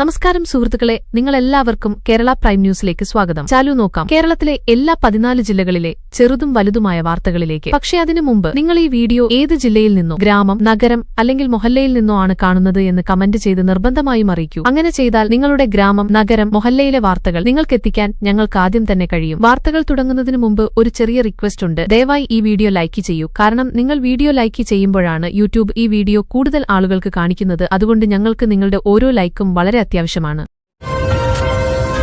നമസ്കാരം സുഹൃത്തുക്കളെ, നിങ്ങളെല്ലാവർക്കും കേരള പ്രൈം ന്യൂസിലേക്ക് സ്വാഗതം. ചാലു നോക്കാം കേരളത്തിലെ എല്ലാ 14 ജില്ലകളിലെ ചെറുതും വലുതുമായ വാർത്തകളിലേക്ക്. പക്ഷേ അതിനു മുമ്പ് നിങ്ങൾ ഈ വീഡിയോ ഏത് ജില്ലയിൽ നിന്നോ, ഗ്രാമം, നഗരം അല്ലെങ്കിൽ മൊഹല്ലയിൽ നിന്നോ ആണ് കാണുന്നത് എന്ന് കമന്റ് ചെയ്ത് നിർബന്ധമായും അറിയിക്കൂ. അങ്ങനെ ചെയ്താൽ നിങ്ങളുടെ ഗ്രാമം, നഗരം, മൊഹല്ലയിലെ വാർത്തകൾ നിങ്ങൾക്കെത്തിക്കാൻ ഞങ്ങൾക്ക് ആദ്യം തന്നെ കഴിയും. വാർത്തകൾ തുടങ്ങുന്നതിന് മുമ്പ് ഒരു ചെറിയ റിക്വസ്റ്റ് ഉണ്ട്. ദയവായി ഈ വീഡിയോ ലൈക്ക് ചെയ്യൂ. കാരണം നിങ്ങൾ വീഡിയോ ലൈക്ക് ചെയ്യുമ്പോഴാണ് യൂട്യൂബ് ഈ വീഡിയോ കൂടുതൽ ആളുകൾക്ക് കാണിക്കുന്നത്. അതുകൊണ്ട് ഞങ്ങൾക്ക് നിങ്ങളുടെ ഓരോ ലൈക്കും വളരെ അത്യാവശ്യമാണ്.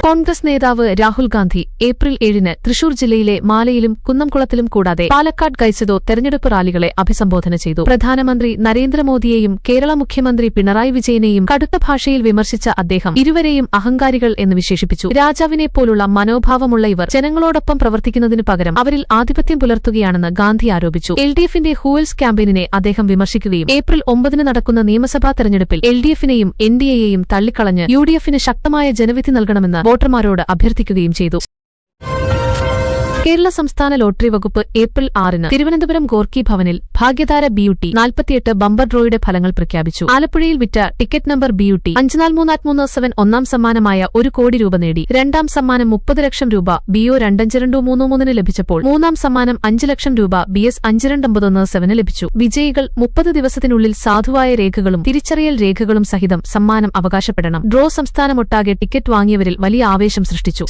കോൺഗ്രസ് നേതാവ് രാഹുൽ ഗാന്ധി ഏപ്രിൽ 7-ന് തൃശൂർ ജില്ലയിലെ മാലയിലും കുന്നംകുളത്തിലും കൂടാതെ പാലക്കാട് ഗൈസദോ തെരഞ്ഞെടുപ്പ് റാലികളെ അഭിസംബോധന ചെയ്തു. പ്രധാനമന്ത്രി നരേന്ദ്രമോദിയെയും കേരള മുഖ്യമന്ത്രി പിണറായി വിജയനെയും കടുത്ത ഭാഷയിൽ വിമർശിച്ച അദ്ദേഹം ഇരുവരെയും അഹങ്കാരികൾ എന്ന് വിശേഷിപ്പിച്ചു. രാജാവിനെപ്പോലുള്ള മനോഭാവമുള്ള ഇവർ ജനങ്ങളോടൊപ്പം പ്രവർത്തിക്കുന്നതിനു പകരം അവരിൽ ആധിപത്യം പുലർത്തുകയാണെന്ന് ഗാന്ധി ആരോപിച്ചു. LDFന്റെ ഹൂവൽസ് ക്യാമ്പയിനിനെ അദ്ദേഹം വിമർശിക്കുകയും ഏപ്രിൽ 9-ന് നടക്കുന്ന നിയമസഭാ തെരഞ്ഞെടുപ്പിൽ LDFനെയും NDAയെയും തള്ളിക്കളഞ്ഞ് UDFന് ശക്തമായ ജനവിധി നൽകണമെന്ന് വോട്ടർമാരോട് അഭ്യർത്ഥിക്കുകയും ചെയ്തു. കേരള സംസ്ഥാന ലോട്ടറി വകുപ്പ് ഏപ്രിൽ 6-ന് തിരുവനന്തപുരം ഗോർക്കി ഭവനിൽ ഭാഗ്യധാര BUT 48 ബമ്പർ ഡ്രോയുടെ ഫലങ്ങൾ പ്രഖ്യാപിച്ചു. ആലപ്പുഴയിൽ വിറ്റ ടിക്കറ്റ് നമ്പർ BUT 543337 ഒന്നാം സമ്മാനമായ 1 കോടി രൂപ നേടി. രണ്ടാം സമ്മാനം 30 ലക്ഷം രൂപ BO 25233 ലഭിച്ചപ്പോൾ മൂന്നാം സമ്മാനം 5 ലക്ഷം രൂപ BS 5297 ലഭിച്ചു. വിജയികൾ 30 ദിവസത്തിനുള്ളിൽ സാധുവായ രേഖകളും തിരിച്ചറിയൽ രേഖകളും സഹിതം സമ്മാനം അവകാശപ്പെടണം. ഡ്രോ സംസ്ഥാനമൊട്ടാകെ ടിക്കറ്റ് വാങ്ങിയവരിൽ വലിയ ആവേശം സൃഷ്ടിച്ചു.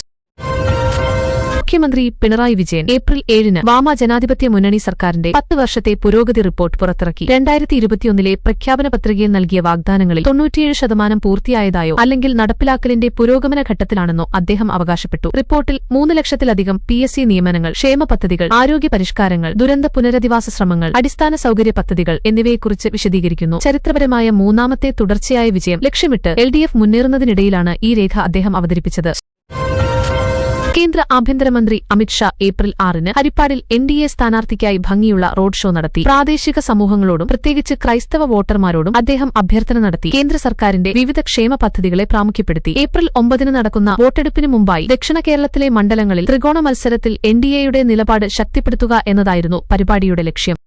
മുഖ്യമന്ത്രി പിണറായി വിജയൻ ഏപ്രിൽ 7-ന് വാമ ജനാധിപത്യ മുന്നണി സർക്കാരിന്റെ 10 വർഷത്തെ പുരോഗതി റിപ്പോർട്ട് പുറത്തിറക്കി. 2021-ലെ പ്രഖ്യാപന പത്രികയിൽ നൽകിയ വാഗ്ദാനങ്ങളിൽ 97% പൂർത്തിയായതായോ അല്ലെങ്കിൽ നടപ്പിലാക്കലിന്റെ പുരോഗമന ഘട്ടത്തിലാണെന്നോ അദ്ദേഹം അവകാശപ്പെട്ടു. റിപ്പോർട്ടിൽ 3 ലക്ഷത്തിലധികം PSC നിയമനങ്ങൾ, ക്ഷേമ പദ്ധതികൾ, ആരോഗ്യ പരിഷ്കാരങ്ങൾ, ദുരന്ത പുനരധിവാസ ശ്രമങ്ങൾ, അടിസ്ഥാന സൌകര്യ പദ്ധതികൾ എന്നിവയെക്കുറിച്ച് വിശദീകരിക്കുന്നു. ചരിത്രപരമായ 3ാമത്തെ തുടർച്ചയായ വിജയം ലക്ഷ്യമിട്ട് LDF മുന്നേറുന്നതിനിടയിലാണ് ഈ രേഖ അദ്ദേഹം അവതരിപ്പിച്ചത്. കേന്ദ്ര ആഭ്യന്തരമന്ത്രി അമിത്ഷാ ഏപ്രിൽ 6-ന് ഹരിപ്പാടിൽ NDA സ്ഥാനാർത്ഥിക്കായി ഭംഗിയുള്ള റോഡ് ഷോ നടത്തി. പ്രാദേശിക സമൂഹങ്ങളോടും പ്രത്യേകിച്ച് ക്രൈസ്തവ വോട്ടർമാരോടും അദ്ദേഹം അഭ്യർത്ഥന നടത്തി. കേന്ദ്ര സർക്കാരിന്റെ വിവിധ ക്ഷേമ പദ്ധതികളെ പ്രാമുഖ്യപ്പെടുത്തി. ഏപ്രിൽ 9-ന് നടക്കുന്ന വോട്ടെടുപ്പിന് മുമ്പായി ദക്ഷിണ കേരളത്തിലെ മണ്ഡലങ്ങളിൽ ത്രികോണ മത്സരത്തിൽ NDAയുടെ നിലപാട് ശക്തിപ്പെടുത്തുക എന്നതായിരുന്നു പരിപാടിയുടെ ലക്ഷ്യം.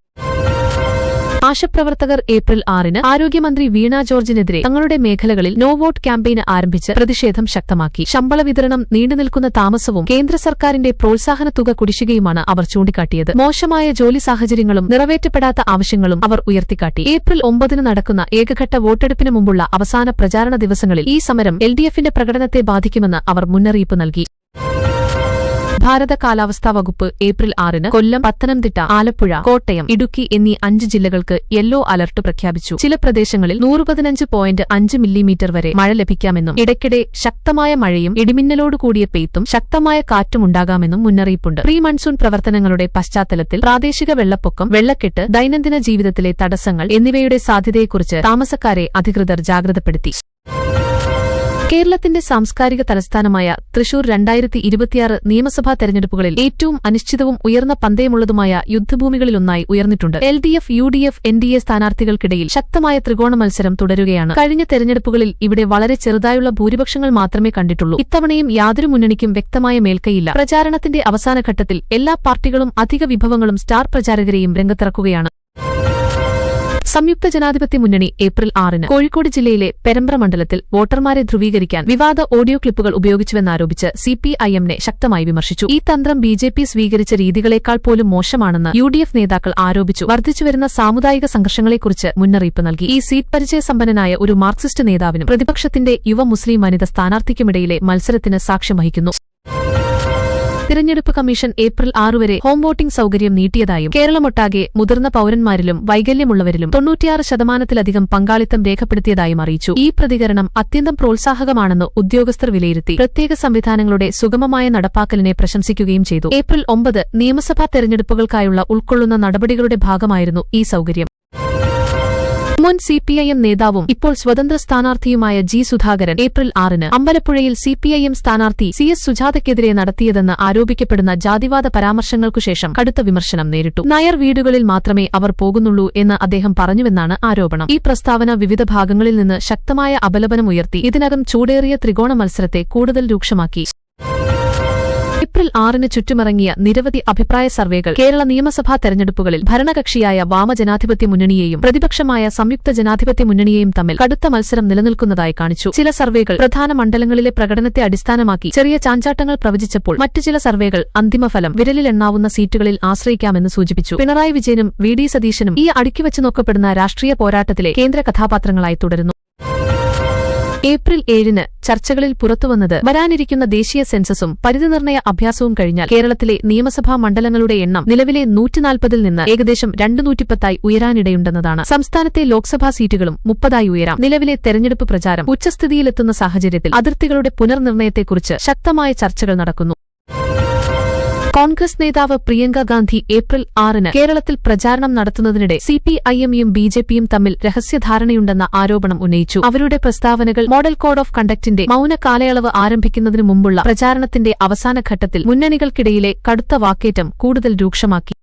ആശാപ്രവർത്തകർ ഏപ്രിൽ 6-ന് ആരോഗ്യമന്ത്രി വീണ ജോർജിനെതിരെ തങ്ങളുടെ മേഖലകളിൽ നോ വോട്ട് ക്യാമ്പയിന് ആരംഭിച്ച് പ്രതിഷേധം ശക്തമാക്കി. ശമ്പള വിതരണം നീണ്ടുനിൽക്കുന്ന താമസവും കേന്ദ്ര സർക്കാരിന്റെ പ്രോത്സാഹന തുക കുടിശ്ശികയുമാണ് അവർ ചൂണ്ടിക്കാട്ടിയത്. മോശമായ ജോലി സാഹചര്യങ്ങളും നിറവേറ്റപ്പെടാത്ത ആവശ്യങ്ങളും അവർ ഉയർത്തിക്കാട്ടി. ഏപ്രിൽ 9-ന് നടക്കുന്ന ഏകഘട്ട വോട്ടെടുപ്പിന് മുമ്പുള്ള അവസാന പ്രചാരണ ദിവസങ്ങളിൽ ഈ സമരം LDFന്റെ പ്രകടനത്തെ ബാധിക്കുമെന്ന് അവർ മുന്നറിയിപ്പ് നൽകി. ഭാരത കാലാവസ്ഥാ വകുപ്പ് ഏപ്രിൽ 6-ന് കൊല്ലം, പത്തനംതിട്ട, ആലപ്പുഴ, കോട്ടയം, ഇടുക്കി എന്നീ 5 ജില്ലകൾക്ക് യെല്ലോ അലർട്ട് പ്രഖ്യാപിച്ചു. ചില പ്രദേശങ്ങളിൽ 115.5 മില്ലിമീറ്റർ വരെ മഴ ലഭിക്കാമെന്നും ഇടയ്ക്കിടെ ശക്തമായ മഴയും ഇടിമിന്നലോടുകൂടിയ പെയ്ത്തും ശക്തമായ കാറ്റും ഉണ്ടാകാമെന്നും മുന്നറിയിപ്പുണ്ട്. പ്രീ മൺസൂൺ പ്രവർത്തനങ്ങളുടെ പശ്ചാത്തലത്തിൽ പ്രാദേശിക വെള്ളപ്പൊക്കം, വെള്ളക്കെട്ട്, ദൈനംദിന ജീവിതത്തിലെ തടസ്സങ്ങൾ എന്നിവയുടെ സാധ്യതയെക്കുറിച്ച് താമസക്കാരെ അധികൃതർ ജാഗ്രതപ്പെടുത്തി. കേരളത്തിന്റെ സാംസ്കാരിക തലസ്ഥാനമായ തൃശൂർ 2026 നിയമസഭാ തെരഞ്ഞെടുപ്പുകളിൽ ഏറ്റവും അനിശ്ചിതവും ഉയർന്ന പന്തയമുള്ളതുമായ യുദ്ധഭൂമികളിലൊന്നായി ഉയർന്നിട്ടുണ്ട്. LDF, UDF, NDA സ്ഥാനാർത്ഥികൾക്കിടയിൽ ശക്തമായ ത്രികോണ മത്സരം തുടരുകയാണ്. കഴിഞ്ഞ തെരഞ്ഞെടുപ്പുകളിൽ ഇവിടെ വളരെ ചെറുതായുള്ള ഭൂരിപക്ഷങ്ങൾ മാത്രമേ കണ്ടിട്ടുള്ളൂ. ഇത്തവണയും യാതൊരു മുന്നണിക്കും വ്യക്തമായ മേൽക്കൈയില്ല. പ്രചാരണത്തിന്റെ അവസാന ഘട്ടത്തിൽ എല്ലാ പാർട്ടികളും അധിക വിഭവങ്ങളും സ്റ്റാർ പ്രചാരകരെയും രംഗത്തിറക്കുകയാണ്. സംയുക്ത ജനാധിപത്യ മുന്നണി ഏപ്രിൽ 6-ന് കോഴിക്കോട് ജില്ലയിലെ പെരമ്പ്ര മണ്ഡലത്തിൽ വോട്ടർമാരെ ധ്രുവീകരിക്കാൻ വിവാദ ഓഡിയോ ക്ലിപ്പുകൾ ഉപയോഗിച്ചുവെന്നാരോപിച്ച് CPIMനെ ശക്തമായി വിമർശിച്ചു. ഈ തന്ത്രം BJP സ്വീകരിച്ച രീതികളെക്കാൾ പോലും മോശമാണെന്ന് UDF നേതാക്കൾ ആരോപിച്ചു. വർദ്ധിച്ചുവരുന്ന സാമുദായിക സംഘർഷങ്ങളെക്കുറിച്ച് മുന്നറിയിപ്പ് നൽകി. ഈ സീറ്റ് പരിചയസമ്പന്നനായ ഒരു മാർക്സിസ്റ്റ് നേതാവിനും പ്രതിപക്ഷത്തിന്റെ യുവ മുസ്ലിം വനിത സ്ഥാനാർത്ഥിക്കുമിടയിലെ മത്സരത്തിന് സാക്ഷ്യം വഹിക്കുന്നു. തിരഞ്ഞെടുപ്പ് കമ്മീഷൻ ഏപ്രിൽ 6 വരെ ഹോം വോട്ടിംഗ് സൌകര്യം നീട്ടിയതായും കേരളമൊട്ടാകെ മുതിർന്ന പൌരന്മാരിലും വൈകല്യമുള്ളവരിലും 96%-ലധികം പങ്കാളിത്തം രേഖപ്പെടുത്തിയതായും അറിയിച്ചു. ഈ പ്രതികരണം അത്യന്തം പ്രോത്സാഹകമാണെന്ന് ഉദ്യോഗസ്ഥർ വിലയിരുത്തി. പ്രത്യേക സംവിധാനങ്ങളുടെ സുഗമമായ നടപ്പാക്കലിനെ പ്രശംസിക്കുകയും ചെയ്തു. ഏപ്രിൽ 9 നിയമസഭാ തെരഞ്ഞെടുപ്പുകൾക്കായുള്ള ഉൾക്കൊള്ളുന്ന നടപടികളുടെ ഭാഗമായിരുന്നു ഈ സൌകര്യം. മുൻ CPIM നേതാവും ഇപ്പോൾ സ്വതന്ത്ര സ്ഥാനാർത്ഥിയുമായ G. സുധാകരൻ ഏപ്രിൽ 6-ന് അമ്പലപ്പുഴയിൽ CPIM സ്ഥാനാർത്ഥി CS സുജാതയ്ക്കെതിരെ നടത്തിയതെന്ന് ആരോപിക്കപ്പെടുന്ന ജാതിവാദ പരാമർശങ്ങൾക്കുശേഷം കടുത്ത വിമർശനം നേരിട്ടു. നായർ വീടുകളിൽ മാത്രമേ അവർ പോകുന്നുള്ളൂ എന്ന് അദ്ദേഹം പറഞ്ഞുവെന്നാണ് ആരോപണം. ഈ പ്രസ്താവന വിവിധ ഭാഗങ്ങളിൽ നിന്ന് ശക്തമായ അപലപനമുയർത്തി ഇതിനകം ചൂടേറിയ ത്രികോണ മത്സരത്തെ കൂടുതൽ രൂക്ഷമാക്കി. ഏപ്രിൽ 6-ന് ചുറ്റുമിറങ്ങിയ നിരവധി അഭിപ്രായ സർവേകൾ കേരള നിയമസഭാ തെരഞ്ഞെടുപ്പുകളിൽ ഭരണകക്ഷിയായ വാമജനാധിപത്യ മുന്നണിയെയും പ്രതിപക്ഷമായ സംയുക്ത ജനാധിപത്യ മുന്നണിയെയും തമ്മിൽ കടുത്ത മത്സരം നിലനിൽക്കുന്നതായി കാണിച്ചു. ചില സർവേകൾ പ്രധാന മണ്ഡലങ്ങളിലെ പ്രകടനത്തെ അടിസ്ഥാനമാക്കി ചെറിയ ചാഞ്ചാട്ടങ്ങൾ പ്രവചിച്ചപ്പോൾ മറ്റു ചില സർവേകൾ അന്തിമഫലം വിരലിലെണ്ണാവുന്ന സീറ്റുകളിൽ ആശ്രയിക്കാമെന്ന് സൂചിപ്പിച്ചു. പിണറായി വിജയനും വി ഡി സതീശനും ഈ അടുക്കിവച്ചു നോക്കപ്പെടുന്ന രാഷ്ട്രീയ പോരാട്ടത്തിലെ കേന്ദ്ര കഥാപാത്രങ്ങളായി തുടരുന്നു. ഏപ്രിൽ 7-ന് ചർച്ചകളിൽ പുറത്തുവന്നത് വരാനിരിക്കുന്ന ദേശീയ സെൻസസും പരിധിനിർണയ അഭ്യാസവും കഴിഞ്ഞാൽ കേരളത്തിലെ നിയമസഭാ മണ്ഡലങ്ങളുടെ എണ്ണം നിലവിലെ 140-ൽ നിന്ന് ഏകദേശം 210-ആയി ഉയരാനിടയുണ്ടെന്നതാണ്. സംസ്ഥാനത്തെ ലോക്സഭാ സീറ്റുകളും 30-ആയി ഉയരാം. നിലവിലെ തെരഞ്ഞെടുപ്പ് പ്രചാരം ഉച്ചസ്ഥിതിയിലെത്തുന്ന സാഹചര്യത്തിൽ അതിർത്തികളുടെ പുനർനിർണയത്തെക്കുറിച്ച് ശക്തമായ ചർച്ചകൾ നടക്കുന്നു. കോൺഗ്രസ് നേതാവ് പ്രിയങ്ക ഗാന്ധി ഏപ്രിൽ 6-ന് കേരളത്തിൽ പ്രചാരണം നടത്തുന്നതിനിടെ സിപിഐഎമ്മും ബിജെപിയും തമ്മിൽ രഹസ്യധാരണയുണ്ടെന്ന ആരോപണം ഉന്നയിച്ചു. അവരുടെ പ്രസ്താവനകൾ മോഡൽ കോഡ് ഓഫ് കണ്ടക്ടിന്റെ മൌന കാലയളവ് ആരംഭിക്കുന്നതിനു മുമ്പുള്ള പ്രചാരണത്തിന്റെ അവസാനഘട്ടത്തിൽ മുന്നണികൾക്കിടയിലെ കടുത്ത വാക്കേറ്റം കൂടുതൽ രൂക്ഷമാക്കി.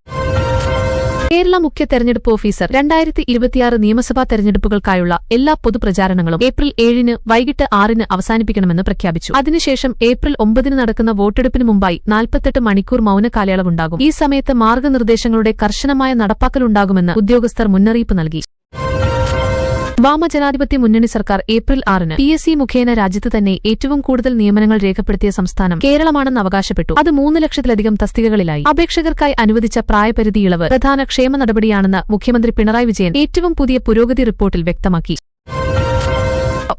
കേരള മുഖ്യ തെരഞ്ഞെടുപ്പ് ഓഫീസർ 2026 നിയമസഭാ തെരഞ്ഞെടുപ്പുകൾക്കായുള്ള എല്ലാ പൊതുപ്രചാരണങ്ങളും ഏപ്രിൽ 7-ന് വൈകിട്ട് 6-ന് അവസാനിപ്പിക്കണമെന്ന് പ്രഖ്യാപിച്ചു. അതിനുശേഷം ഏപ്രിൽ 9-ന് നടക്കുന്ന വോട്ടെടുപ്പിന് മുമ്പായി 48 മണിക്കൂർ മൌന കാലയളവുണ്ടാകും. ഈ സമയത്ത് മാർഗനിർദ്ദേശങ്ങളുടെ കർശനമായ നടപ്പാക്കലുണ്ടാകുമെന്ന് ഉദ്യോഗസ്ഥർ മുന്നറിയിപ്പ് നൽകി. വാമജനാധിപത്യ മുന്നണി സർക്കാർ ഏപ്രിൽ 6-ന് PSC മുഖേന രാജ്യത്ത് തന്നെ ഏറ്റവും കൂടുതൽ നിയമനങ്ങൾ രേഖപ്പെടുത്തിയ സംസ്ഥാനം കേരളമാണെന്ന് അവകാശപ്പെട്ടു. അത് 3 ലക്ഷത്തിലധികം തസ്തികകളിലായി. അപേക്ഷകർക്കായി അനുവദിച്ച പ്രായപരിധി ഇളവ് പ്രധാന ക്ഷേമ നടപടിയാണെന്ന് മുഖ്യമന്ത്രി പിണറായി വിജയൻ ഏറ്റവും പുതിയ പുരോഗതി റിപ്പോർട്ടിൽ വ്യക്തമാക്കി.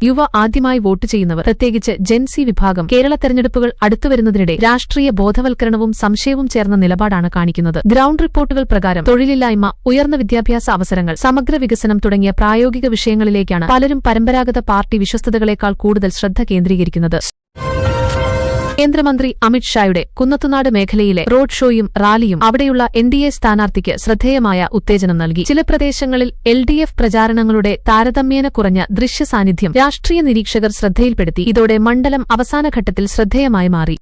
യുവ ആദ്യമായി വോട്ട് ചെയ്യുന്നവർ, പ്രത്യേകിച്ച് ജെൻസി വിഭാഗം കേരള തെരഞ്ഞെടുപ്പുകൾ അടുത്തുവരുന്നതിനിടെ രാഷ്ട്രീയ ബോധവൽക്കരണവും സംശയവും ചേർന്ന നിലപാടാണ് കാണിക്കുന്നത്. ഗ്രൌണ്ട് റിപ്പോർട്ടുകൾ പ്രകാരം തൊഴിലില്ലായ്മ, ഉയർന്ന വിദ്യാഭ്യാസ അവസരങ്ങൾ, സമഗ്ര വികസനം തുടങ്ങിയ പ്രായോഗിക വിഷയങ്ങളിലേക്കാണ് പലരും പരമ്പരാഗത പാർട്ടി വിശ്വസ്തതകളേക്കാൾ കൂടുതൽ ശ്രദ്ധ കേന്ദ്രീകരിക്കുന്നത്. കേന്ദ്രമന്ത്രി അമിത് ഷായുടെ കുന്നത്തുനാട് മേഖലയിലെ റോഡ് ഷോയും റാലിയും അവിടെയുള്ള NDA സ്ഥാനാർത്ഥിക്ക് ശ്രദ്ധേയമായ ഉത്തേജനം നൽകി. ചില പ്രദേശങ്ങളിൽ LDF പ്രചാരണങ്ങളുടെ താരതമ്യേന കുറഞ്ഞ ദൃശ്യ സാന്നിധ്യം രാഷ്ട്രീയ നിരീക്ഷകർ ശ്രദ്ധയിൽപ്പെടുത്തി. ഇതോടെ മണ്ഡലം അവസാനഘട്ടത്തിൽ ശ്രദ്ധേയമായി മാറി.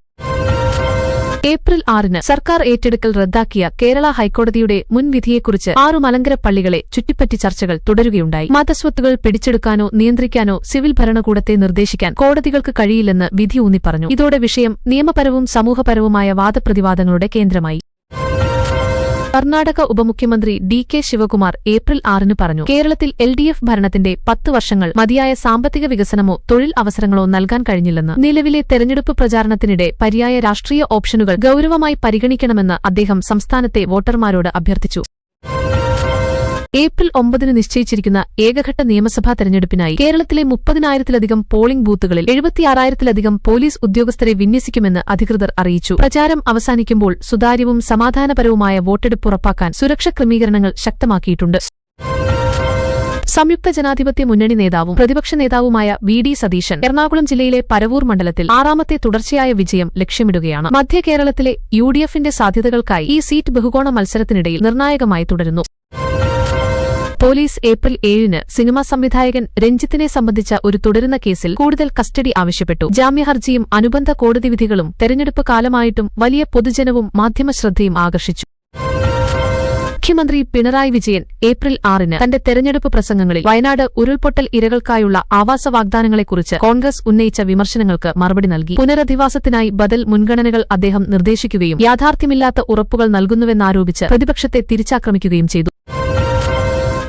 ഏപ്രിൽ 6-ന് സർക്കാർ ഏറ്റെടുക്കൽ റദ്ദാക്കിയ കേരള ഹൈക്കോടതിയുടെ മുൻവിധിയെക്കുറിച്ച് 6 മലങ്കര പള്ളികളെ ചുറ്റിപ്പറ്റി ചർച്ചകൾ തുടരുകയുണ്ടായി. മതസ്വത്തുകൾ പിടിച്ചെടുക്കാനോ നിയന്ത്രിക്കാനോ സിവിൽ ഭരണകൂടത്തെ നിർദ്ദേശിക്കാൻ കോടതികൾക്ക് കഴിയില്ലെന്ന് വിധി ഊന്നിപ്പറഞ്ഞു. ഇതോടെ വിഷയം നിയമപരവും സമൂഹപരവുമായ വാദപ്രതിവാദങ്ങളുടെ കേന്ദ്രമായി. കർണാടക ഉപമുഖ്യമന്ത്രി DK ശിവകുമാർ ഏപ്രിൽ 6-ന് പറഞ്ഞു, കേരളത്തിൽ LDF ഭരണത്തിന്റെ 10 വർഷങ്ങൾ മതിയായ സാമ്പത്തിക വികസനമോ തൊഴിൽ അവസരങ്ങളോ നൽകാൻ കഴിഞ്ഞില്ലെന്ന്. നിലവിലെ തെരഞ്ഞെടുപ്പ് പ്രചാരണത്തിനിടെ പര്യായ രാഷ്ട്രീയ ഓപ്ഷനുകൾ ഗൌരവമായി പരിഗണിക്കണമെന്ന് അദ്ദേഹം സംസ്ഥാനത്തെ വോട്ടർമാരോട് അഭ്യർത്ഥിച്ചു. ഏപ്രിൽ 9-ന് നിശ്ചയിച്ചിരിക്കുന്ന ഏകഘട്ട നിയമസഭാ തെരഞ്ഞെടുപ്പിനായി കേരളത്തിലെ 30,000-ലധികം പോളിംഗ് ബൂത്തുകളിൽ 76,000-ലധികം പോലീസ് ഉദ്യോഗസ്ഥരെ വിന്യസിക്കുമെന്ന് അധികൃതർ അറിയിച്ചു. പ്രചാരം അവസാനിക്കുമ്പോൾ സുതാര്യവും സമാധാനപരവുമായ വോട്ടെടുപ്പ് ഉറപ്പാക്കാൻ സുരക്ഷാ ക്രമീകരണങ്ങൾ ശക്തമാക്കിയിട്ടുണ്ട്. സംയുക്ത ജനാധിപത്യ മുന്നണി നേതാവും പ്രതിപക്ഷ നേതാവുമായ VD സതീശൻ എറണാകുളം ജില്ലയിലെ പരവൂർ മണ്ഡലത്തിൽ 6ാമത്തെ തുടർച്ചയായ വിജയം ലക്ഷ്യമിടുകയാണ്. മധ്യ കേരളത്തിലെ UDFന്റെ സാധ്യതകൾക്കായി ഈ സീറ്റ് ബഹുകോണ മത്സരത്തിനിടയിൽ നിർണായകമായി തുടരുന്നു. പോലീസ് ഏപ്രിൽ 7-ന് സിനിമാ സംവിധായകൻ രഞ്ജിത്തിനെ സംബന്ധിച്ച ഒരു തുടരുന്ന കേസിൽ കൂടുതൽ കസ്റ്റഡി ആവശ്യപ്പെട്ടു. ജാമ്യഹർജിയും അനുബന്ധ കോടതി വിധികളും തെരഞ്ഞെടുപ്പ് കാലമായിട്ടും വലിയ പൊതുജനവും മാധ്യമശ്രദ്ധയും ആകർഷിച്ചു. മുഖ്യമന്ത്രി പിണറായി വിജയൻ ഏപ്രിൽ 6-ന് തന്റെ തെരഞ്ഞെടുപ്പ് പ്രസംഗങ്ങളിൽ വയനാട് ഉരുൾപൊട്ടൽ ഇരകൾക്കായുള്ള ആവാസ വാഗ്ദാനങ്ങളെക്കുറിച്ച് കോൺഗ്രസ് ഉന്നയിച്ച വിമർശനങ്ങൾക്ക് മറുപടി നൽകി. പുനരധിവാസത്തിനായി ബദൽ മുൻഗണനകൾ അദ്ദേഹം നിർദ്ദേശിക്കുകയും യാഥാർത്ഥ്യമില്ലാത്ത ഉറപ്പുകൾ നൽകുന്നുവെന്നാരോപിച്ച് പ്രതിപക്ഷത്തെ തിരിച്ചാക്രമിക്കുകയും ചെയ്തു.